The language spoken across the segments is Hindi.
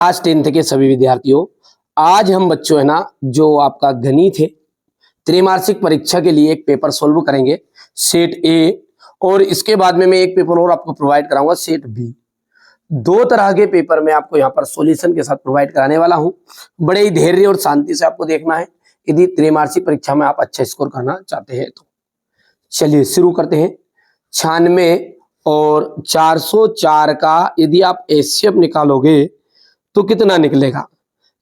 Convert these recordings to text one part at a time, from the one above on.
क्लास 10th के सभी विद्यार्थियों, आज हम बच्चों है ना जो आपका गणित है त्रैमासिक परीक्षा के लिए एक पेपर सोल्व करेंगे सेट ए, और इसके बाद में मैं एक पेपर और आपको प्रोवाइड कराऊंगा सेट बी। दो तरह के पेपर मैं आपको यहाँ पर सॉल्यूशन के साथ प्रोवाइड कराने वाला हूँ। बड़े ही धैर्य और शांति से आपको देखना है यदि त्रैमासिक परीक्षा में आप अच्छा स्कोर करना चाहते हैं तो। चलिए शुरू करते हैं। 96 और 404 का यदि आप एचसीएफ निकालोगे तो कितना निकलेगा।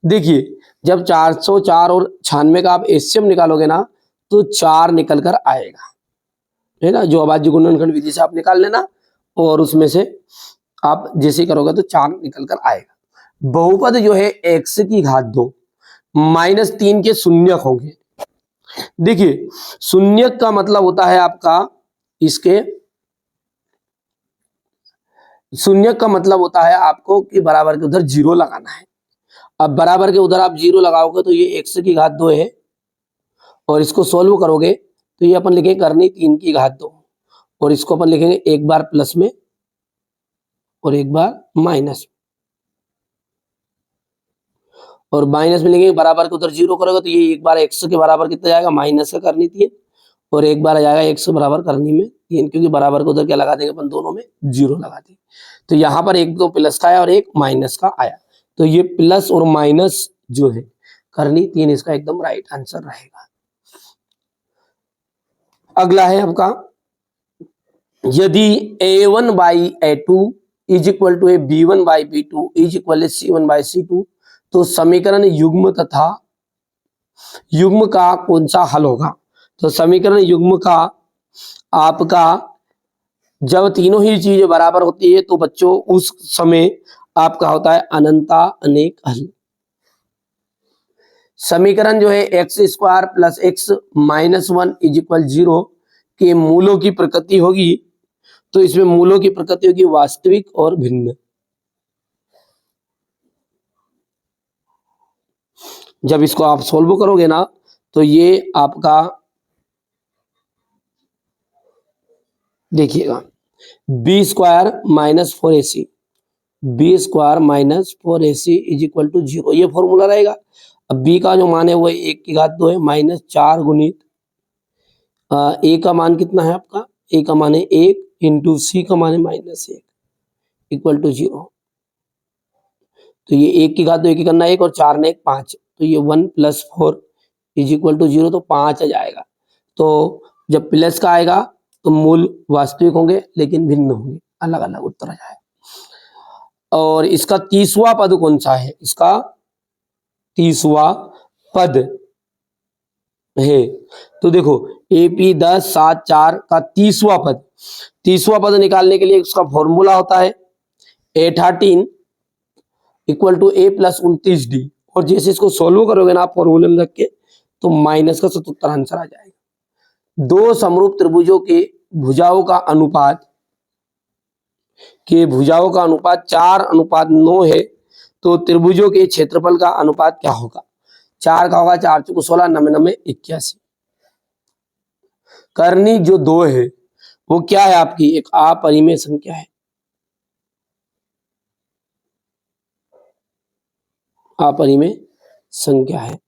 देखिए, जब 404 और 96 का आप एचसीएफ निकालोगे ना तो 4 निकल कर आएगा, है ना। जो अभाज्य गुणनखंड विधि से आप निकाल लेना और उसमें से आप जैसे करोगे तो 4 निकल कर आएगा। बहुपद जो है x की घात 2 -3 के शून्यक होंगे। देखिए, शून्यक का मतलब होता है आपका इसके शून्यक का मतलब होता है आपको कि बराबर के उधर जीरो लगाना है। अब बराबर के उधर आप जीरो लगाओगे तो ये x की घात 2 है और इसको सोल्व करोगे तो ये अपन लिखेंगे करनी 3 की घात 2 और इसको अपन लिखेंगे एक बार प्लस में और एक बार माइनस में, और माइनस में लिखेंगे बराबर के उधर जीरो करोगे तो ये एक बार x के बराबर कितना जाएगा माइनस का करनी 3 और एक बार आ जाएगा x बराबर करनी में 3, क्योंकि बराबर के उधर क्या लगा देंगे अपन दोनों में जीरो लगा देंगे। तो यहाँ पर एक तो प्लस का आया और एक माइनस का आया, तो ये प्लस और माइनस जो है करनी 3 इसका एकदम राइट आंसर रहेगा। अगला है आपका, यदि a1 by a2 is equal to b1 by b2 is equal c1 by c2, तो समीकरण युग्म तथा युग्म का कौन सा हल होगा। तो समीकरण युग्म का आपका जब तीनों ही चीजें बराबर होती है तो बच्चों उस समय आपका होता है अनंता अनेक हल। समीकरण जो है x square plus x minus 1 is equal 0 के मूलों की प्रकृति होगी, तो इसमें मूलों की प्रकृति होगी वास्तविक और भिन्न। जब इसको आप सोल्व करोगे ना तो ये आपका देखिएगा B square minus 4ac B square minus 4ac is equal to 0, ये फॉर्मूला रहेगा। अब b का जो मान है वो 1 की घात 2 है माइनस 4 गुणित a का मान कितना है आपका, a का मान है 1 इंटू c का मान है माइनस 1 इक्वल टू 0। तो ये 1 की घात 2 की करना 1 और 4 ने 1 5, तो ये 1 प्लस 4 इज इक्वल टू 0, तो 5 आ जाएगा। तो जब प्लस का आएगा तो मूल वास्तविक होंगे लेकिन भिन्न होंगे, अलग अलग उत्तर आ जाएगा। और इसका 30वां पद कौन सा है, इसका 30वां पद है, तो देखो AP 10 7 4 का 30वां पद, 30वां पद निकालने के लिए उसका फॉर्मूला होता है A13 equal to A plus 29D, और जैसे इसको सोल्व करोगे ना आप फॉर्मूले में रख के तो माइनस का 77 आंसर आ जाएगा। दो समरूप त्रिभुजों के भुजाओं का अनुपात 4:9 है, तो त्रिभुजों के क्षेत्रफल का अनुपात क्या होगा। 4 का होगा 4 चौको 16 9 9 81। करनी जो 2 है वो क्या है आपकी, एक अपरिमेय संख्या है, अपरिमेय संख्या है।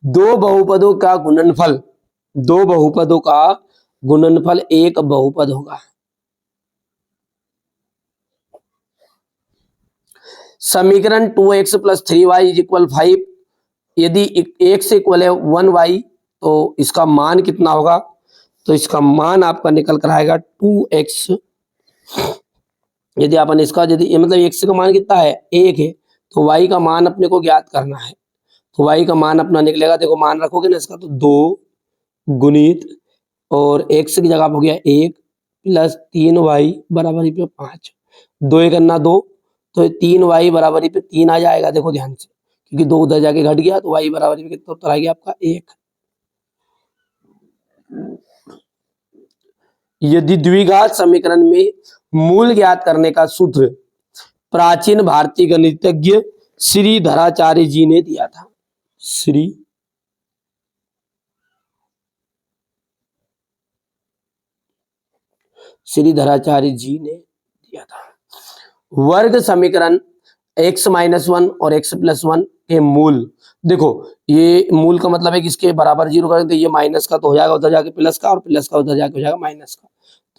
दो बहुपदों का गुणनफल एक बहुपद होगा। समीकरण 2x plus 3y is equal 5, यदि x इक्वल है 1y तो इसका मान कितना होगा, तो इसका मान आपका निकल कर आएगा 2x। यदि अपन इसका मतलब x का मान कितना है 1 है, तो y का मान अपने को ज्ञात करना है, तो y का मान अपना निकलेगा, देखो मान रखोगे ना इसका तो 2 गुणित और x की जगह हो गया 1 प्लस 3y बराबरी पे 5, 2 एक अन्ना 2, तो 3y बराबरी पे 3 आ जाएगा। देखो ध्यान से, क्योंकि 2 उधर जाके घट गया तो y बराबरी पे कितना उत्तर आ गया आपका 1। यदि द्विघात समीकरण में मूल ज्ञात करने का सूत्र प्राचीन भारतीय गणितज्ञ श्रीधराचार्य जी ने दिया था, श्रीधराचार्य जी ने दिया था। वर्ग समीकरण x माइनस वन और x प्लस वन के मूल, देखो ये मूल का मतलब है कि इसके बराबर जीरो करें तो ये माइनस का तो हो जाएगा उधर जाके प्लस का, और प्लस का उधर जाके हो जाएगा माइनस का।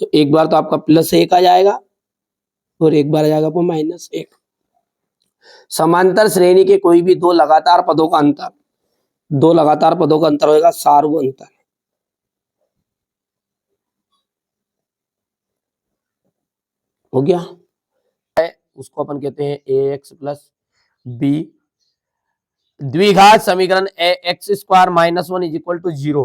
तो एक बार तो आपका प्लस एक आ जाएगा और एक बार आ जाएगा आपको माइनस एक। समांतर श्रेणी के कोई भी दो लगातार पदों का अंतर, दो लगातार पदों का अंतर होगा सार्व अंतर। हो गया, उसको अपन कहते हैं ए एक्स प्लस बी। द्विघात समीकरण A X square minus one is equal to zero.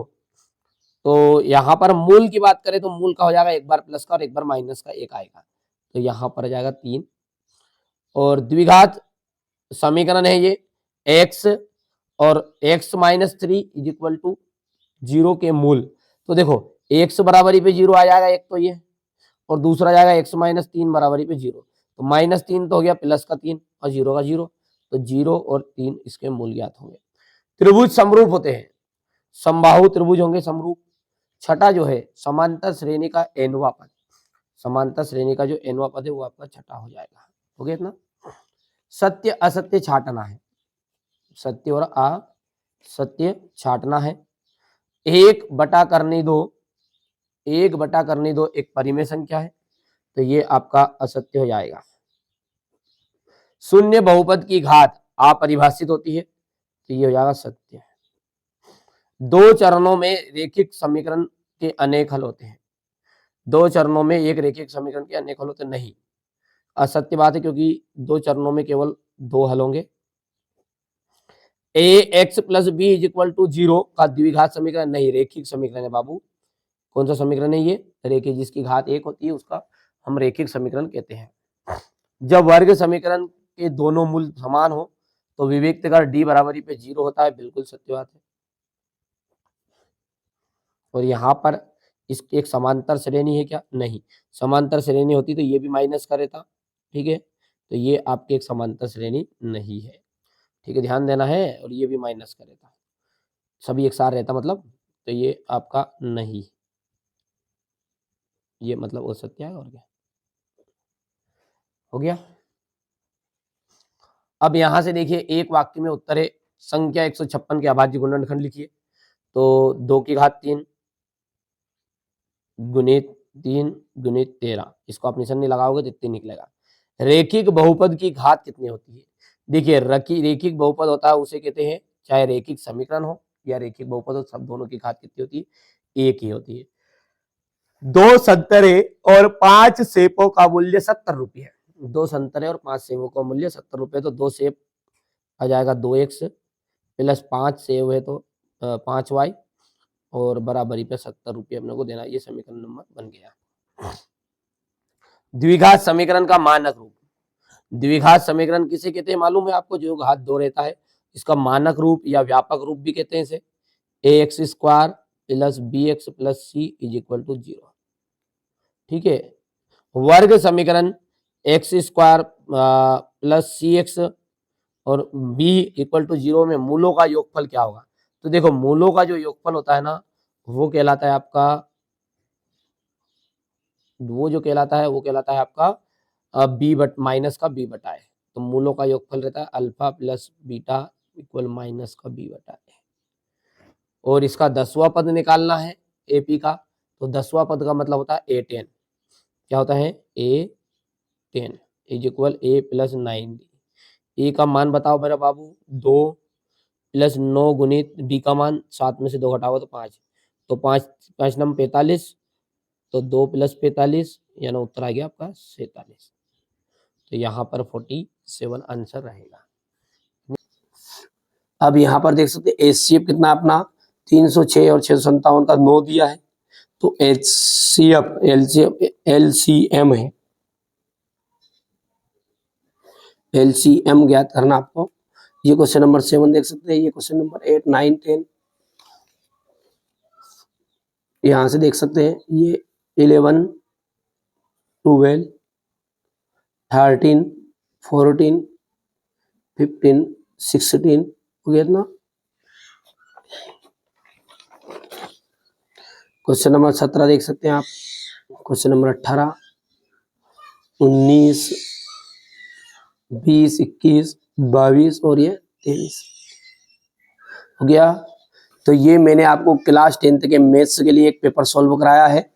तो यहां पर मूल की बात करें तो मूल का हो जाएगा एक बार प्लस का और एक बार माइनस का, एक आएगा तो यहां पर आ जाएगा 3। और द्विघात समीकरण है ये x और x minus three is equal to zero के मूल। तो देखो x बराबरी पे जीरो आ जाएगा एक तो ये, और दूसरा जाएगा x माइनस तीन बराबरी पे जीरो। तो माइनस तीन तो हो गया प्लस का तीन और जीरो का जीरो, तो जीरो और तीन इसके मूल ज्ञात होंगे। त्रिभुज समरूप होते हैं, समबाहु त्रिभुज होंगे समरूप। छठा जो है समांतर श्रेणी का एनवा पद, समांतर श्रेणी का जो एनवा पद है वो आपका छठा हो जाएगा। हो गया इतना। सत्य असत्य छाटना है, सत्य और असत्य छाटना है। एक बटा करनी दो, एक बटा करनी दो एक परिमेय संख्या है, तो ये आपका असत्य हो जाएगा। शून्य बहुपद की घात अपरिभाषित होती है, तो ये हो जाएगा सत्य। दो चरणों में रेखिक समीकरण के अनेक हल होते हैं, दो चरणों में एक रेखिक समीकरण के अनेक हल होते नहीं, असत्य बात है क्योंकि दो चरणों में केवल दो हल होंगे। A X plus B is equal to zero का द्विघात समीकरण नहीं, रेखिक समीकरण है बाबू। कौन सा समीकरण है ये? रेखिक, जिसकी घात एक होती है उसका हम रेखिक समीकरण कहते हैं। जब वर्ग समीकरण के दोनों मूल समान हो तो विभक्त कर डी बराबरी पे जीरो होता है, बिल्कुल सत्य बात है। और यहाँ पर इसकी एक समांतर श्रेणी है क्या? नहीं, समांतर श्रेणी होती तो ये भी माइनस का रहता, ठीक है, तो ये आपकी एक समांतर श्रेणी नहीं है, ठीक है, ध्यान देना है। और ये भी माइनस का रहता, सभी एक साथ रहता मतलब, तो ये आपका नहीं, ये मतलब असत्य है। और क्या हो गया? अब यहां से देखिए एक वाक्य में उत्तर है संख्या 156 के अभाज्य गुणनखंड लिखिए। तो 2 की घात 3 गुणित 3 गुणित 13, इसको आप निशान नहीं लगाओगे तो इतनी निकलेगा। रेखिक बहुपद की घात कितनी होती है? देखिए रेखिक बहुपद होता है उसे कहते हैं, चाहे रेखिक समीकरण हो या रेखिक बहुपद हो, सब दोनों की घात कितनी होती है? एक ही होती है। 2 संतरे और 5 सेबों का मूल्य 70 रुपये है। 2 संतरे और 5 सेबों का मूल्य 70 रुपये, तो 2 सेब आ जाएगा 2x प्लस 5 सेब है तो 5y और बराबरी पे 70 रुपये अपने को देना। ये समीकरण नंबर बन गया। द्विघात समीकरण का मानक रूप, द्विघात समीकरण किसे कहते हैं मालूम है आपको? जो घात दो रहता है, इसका मानक रूप या व्यापक रूप भी कहते हैं इसे। A X square plus B X plus C is equal to zero, ठीक है। वर्ग समीकरण X square plus C X और बी इक्वल टू जीरो में मूलों का योगफल क्या होगा? तो देखो मूलों का जो योगफल होता है ना, वो कहलाता है आपका, वो जो कहलाता है वो कहलाता है आपका बी बट माइनस का बी बटा है। तो मूलों का योगफल रहता है alpha plus beta equal minus का बी बटा है। और इसका 10वां पद निकालना है एपी का, तो 10वां पद का मतलब होता है A10। क्या होता है? A10 is equal A plus 9D। ए का मान बताओ मेरा बाबू, 2 प्लस 9 गुणित डी का मान 7 में से 2 घटाओ तो 5, तो 5 5 नंबर 45, तो 2 प्लस 45 यानी उत्तर आ गया आपका 47। तो यहाँ पर 47 आंसर रहेगा। अब यहाँ पर देख सकते हैं एचसीएफ कितना अपना 306 और 657 का 9 दिया है, तो एचसीएफ एलसीएम है, एलसीएम ज्ञात करना आपको। ये क्वेश्चन नंबर 7 देख सकते हैं, ये क्वेश्चन नंबर 8 9 10 यहाँ से देख सकते हैं, ये 11 12 13 14 15 16 हो गया इतना। क्वेश्चन नंबर 17 देख सकते हैं आप, क्वेश्चन नंबर 18 19 20, 21, 22 और ये 23 हो गया। तो ये मैंने आपको क्लास 10th के मैथ्स के लिए एक पेपर सॉल्व कराया है।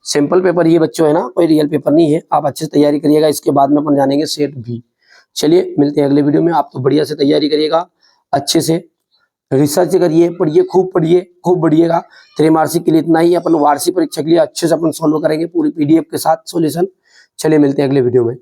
सिंपल पेपर ये बच्चों है ना, कोई रियल पेपर नहीं है। आप अच्छे से तैयारी करिएगा, इसके बाद में अपन जानेंगे सेट बी। चलिए मिलते हैं अगले वीडियो में। आप तो बढ़िया से तैयारी करिएगा, अच्छे से रिसर्च करिए, पढ़िए, खूब पढ़िए, खूब बढ़िएगा। त्रैमासिक के लिए इतना ही, अपन वार्षिक परीक्षा के लिए अच्छे से अपन सॉल्व करेंगे पूरी PDF के साथ सॉल्यूशन। चलिए मिलते हैं अगले वीडियो में।